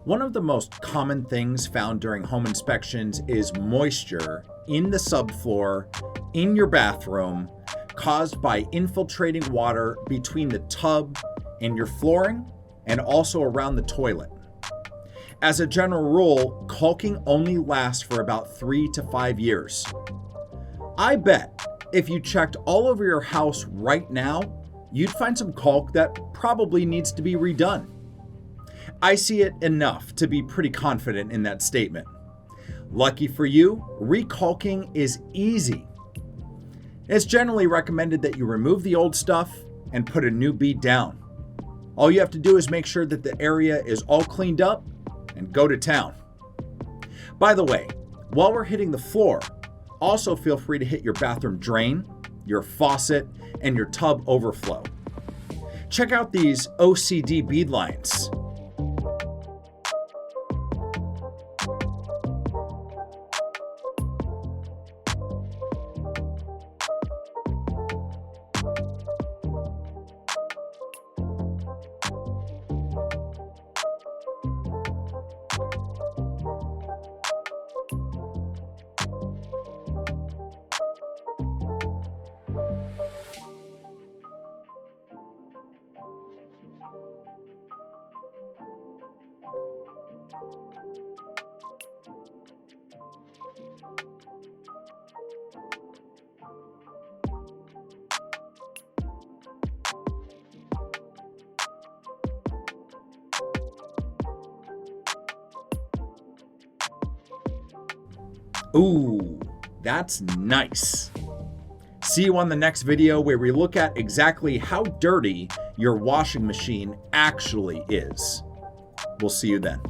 One of the most common things found during home inspections is moisture in the subfloor, in your bathroom, caused by infiltrating water between the tub and your flooring, and also around the toilet. As a general rule, caulking only lasts for about 3 to 5 years. I bet if you checked all over your house right now, you'd find some caulk that probably needs to be redone. I see it enough to be pretty confident in that statement. Lucky for you, recaulking is easy. It's generally recommended that you remove the old stuff and put a new bead down. All you have to do is make sure that the area is all cleaned up and go to town. By the way, while we're hitting the floor, also feel free to hit your bathroom drain, your faucet, and your tub overflow. Check out these OCD bead lines. Ooh, that's nice. See you on the next video where we look at exactly how dirty your washing machine actually is. We'll see you then.